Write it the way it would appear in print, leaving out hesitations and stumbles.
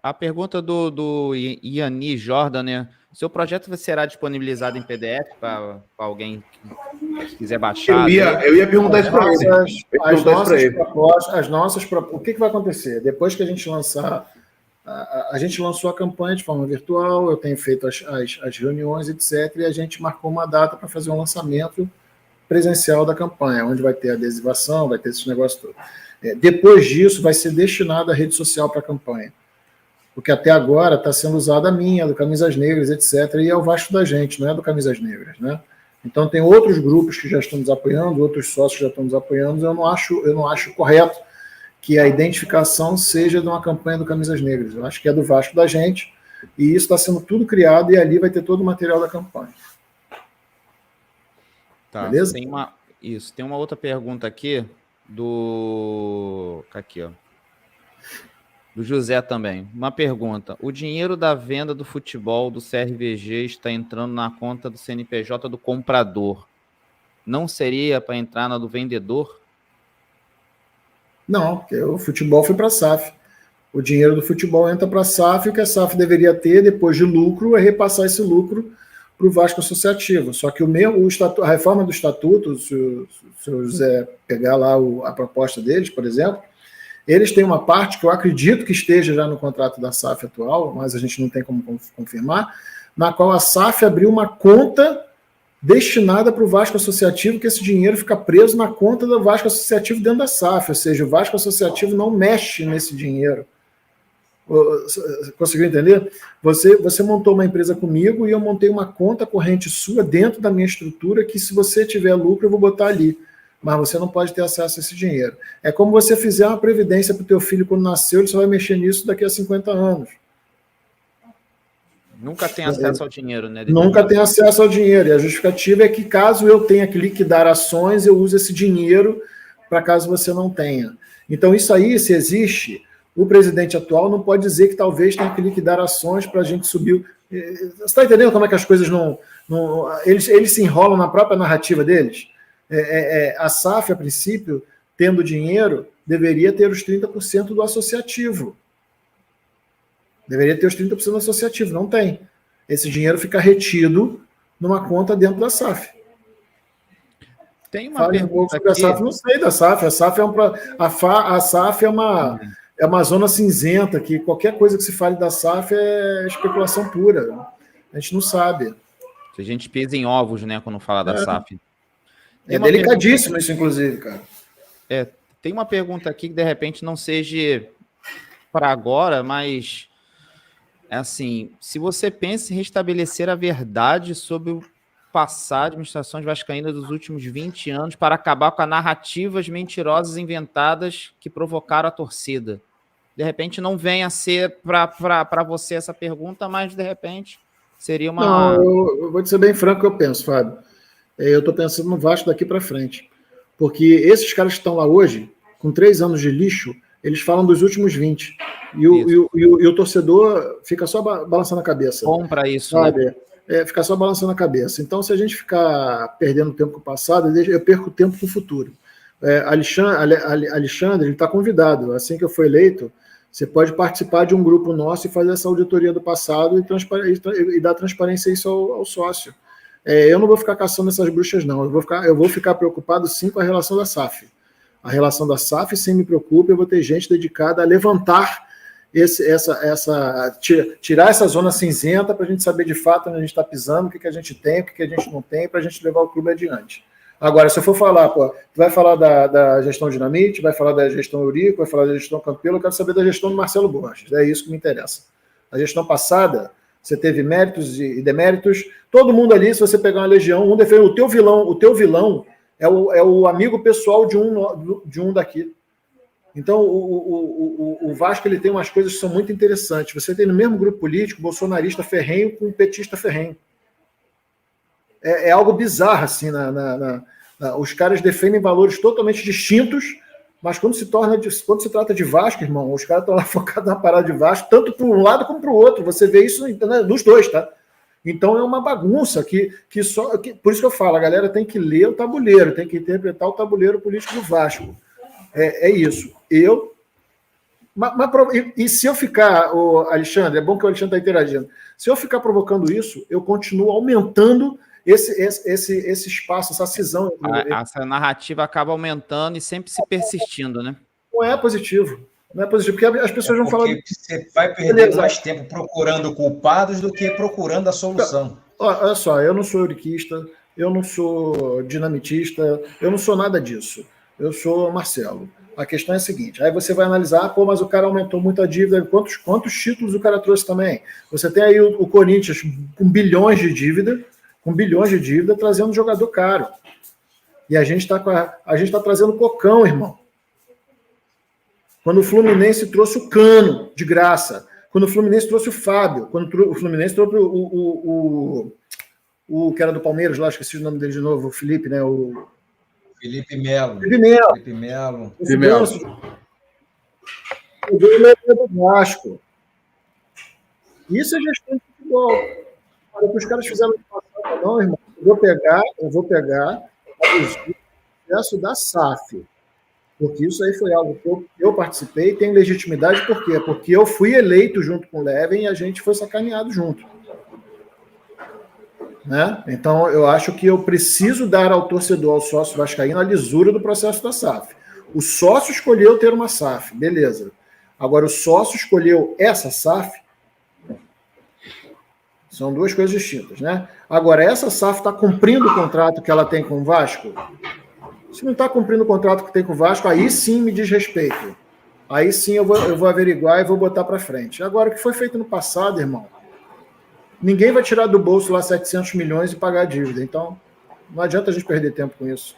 A pergunta do Iani Jordan, né? Seu projeto será disponibilizado em PDF para alguém que quiser baixar? Eu ia perguntar isso para ele. O que vai acontecer? Depois que a gente lançar, a gente lançou a campanha de forma virtual, eu tenho feito as reuniões, etc., e a gente marcou uma data para fazer um lançamento presencial da campanha, onde vai ter adesivação, vai ter esse negócio todo. Depois disso, vai ser destinado à rede social para a campanha. Porque até agora está sendo usada a minha, do Camisas Negras, etc., e é o Vasco da gente, não é do Camisas Negras, né? Então tem outros grupos que já estão nos apoiando, outros sócios que já estão nos apoiando, eu não acho correto que a identificação seja de uma campanha do Camisas Negras. Eu acho que é do Vasco da gente, e isso está sendo tudo criado, e ali vai ter todo o material da campanha. Tá. Beleza? Tem uma outra pergunta aqui do José também. Uma pergunta. O dinheiro da venda do futebol do CRVG está entrando na conta do CNPJ do comprador. Não seria para entrar na do vendedor? Não, porque o futebol foi para a SAF. O dinheiro do futebol entra para a SAF, o que a SAF deveria ter, depois de lucro, é repassar esse lucro para o Vasco Associativo. Só que a reforma do estatuto, se o José pegar lá a proposta deles, por exemplo, eles têm uma parte que eu acredito que esteja já no contrato da SAF atual, mas a gente não tem como confirmar, na qual a SAF abriu uma conta destinada para o Vasco Associativo, que esse dinheiro fica preso na conta do Vasco Associativo dentro da SAF, ou seja, o Vasco Associativo não mexe nesse dinheiro. Conseguiu entender? Você montou uma empresa comigo e eu montei uma conta corrente sua dentro da minha estrutura que, se você tiver lucro, eu vou botar ali. Mas você não pode ter acesso a esse dinheiro. É como você fizer uma previdência para o teu filho quando nasceu, ele só vai mexer nisso daqui a 50 anos. Nunca tem acesso ao dinheiro, né? Nunca tem acesso ao dinheiro. E a justificativa é que, caso eu tenha que liquidar ações, eu uso esse dinheiro para caso você não tenha. Então, isso aí, se existe, o presidente atual não pode dizer que talvez tenha que liquidar ações para a gente subir. Você está entendendo como é que as coisas não eles se enrolam na própria narrativa deles? A SAF, a princípio, tendo dinheiro, deveria ter os 30% do associativo. Deveria ter os 30% do associativo. Não tem. Esse dinheiro fica retido numa conta dentro da SAF. Tem uma pergunta aqui. A SAF, não sei da SAF. A SAF é uma zona cinzenta, que qualquer coisa que se fale da SAF é especulação pura. A gente não sabe. A gente pisa em ovos, né, quando fala da SAF. É delicadíssimo isso, inclusive, cara. Tem uma pergunta aqui que, de repente, não seja para agora, mas, assim, se você pensa em restabelecer a verdade sobre o passar administrações vascaínas dos últimos 20 anos para acabar com as narrativas mentirosas inventadas que provocaram a torcida. De repente, não venha a ser para você essa pergunta, mas, de repente, seria uma... Não, eu vou te ser bem franco o que eu penso, Fábio. Eu estou pensando no Vasco daqui para frente. Porque esses caras que estão lá hoje, com 3 anos de lixo, eles falam dos últimos 20. E o torcedor fica só balançando a cabeça. Compra isso, sabe? Né? Fica só balançando a cabeça. Então, se a gente ficar perdendo tempo com o passado, eu perco tempo com o futuro. Alexandre, ele está convidado. Assim que eu for eleito, você pode participar de um grupo nosso e fazer essa auditoria do passado e dar transparência isso ao sócio. Eu não vou ficar caçando essas bruxas, não. Eu vou ficar preocupado, sim, com a relação da SAF. A relação da SAF, sim, me preocupa. Eu vou ter gente dedicada a levantar tirar essa zona cinzenta para a gente saber de fato onde a gente está pisando, o que a gente tem, o que a gente não tem, para a gente levar o clube adiante. Agora, se eu for falar, tu vai falar da gestão Dinamite, vai falar da gestão Eurico, vai falar da gestão Campelo, eu quero saber da gestão do Marcelo Borges. É isso que me interessa. A gestão passada, você teve méritos e deméritos. Todo mundo ali, se você pegar uma legião, defende o teu vilão é o amigo pessoal de um daqui. Então, o Vasco, ele tem umas coisas que são muito interessantes. Você tem no mesmo grupo político bolsonarista ferrenho com petista ferrenho. É algo bizarro, assim. Os caras defendem valores totalmente distintos, mas quando se trata de Vasco, irmão, os caras estão lá focados na parada de Vasco, tanto para um lado como para o outro. Você vê isso nos dois, tá? Então é uma bagunça por isso que eu falo, a galera tem que ler o tabuleiro, tem que interpretar o tabuleiro político do Vasco. É isso. Eu E se eu ficar, o Alexandre, é bom que o Alexandre está interagindo, se eu ficar provocando isso, eu continuo aumentando esse espaço, essa cisão. Essa narrativa acaba aumentando e sempre se persistindo, né? Não é positivo. Não é positivo, porque as pessoas vão falar... Você vai perder mais tempo procurando culpados do que procurando a solução. Olha só, eu não sou euriquista, eu não sou dinamitista, eu não sou nada disso. Eu sou Marcelo. A questão é a seguinte, aí você vai analisar, mas o cara aumentou muito a dívida, quantos títulos o cara trouxe também? Você tem aí o Corinthians com bilhões de dívida, trazendo jogador caro. E a gente está trazendo Cocão, irmão. Quando o Fluminense trouxe o Cano, de graça. Quando o Fluminense trouxe o Fábio. Quando o Fluminense trouxe o que era do Palmeiras, lá, esqueci o nome dele de novo, o Felipe, né? Felipe Melo. O dele é do Vasco. Isso é gestão de futebol. Olha, o que os caras fizeram no passado, não, irmão. Eu vou pegar o processo da SAF. Porque isso aí foi algo que eu participei e tenho legitimidade. Por quê? Porque eu fui eleito junto com o Leven e a gente foi sacaneado junto. Né? Então, eu acho que eu preciso dar ao torcedor, ao sócio vascaíno, a lisura do processo da SAF. O sócio escolheu ter uma SAF, beleza. Agora, o sócio escolheu essa SAF, são duas coisas distintas, né? Agora, essa SAF está cumprindo o contrato que ela tem com o Vasco? Se não está cumprindo o contrato que tem com o Vasco, aí sim me diz respeito. Aí sim eu vou averiguar e vou botar para frente. Agora, o que foi feito no passado, irmão, ninguém vai tirar do bolso lá 700 milhões e pagar a dívida. Então, não adianta a gente perder tempo com isso.